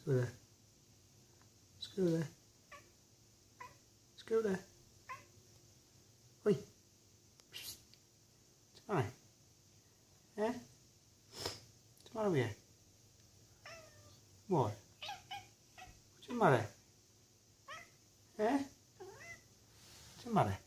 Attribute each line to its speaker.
Speaker 1: Scooter. Scooter. Scooter. Oi. What's the matter? Eh? What's the matter with you? What? What's the matter? Eh? What's the matter?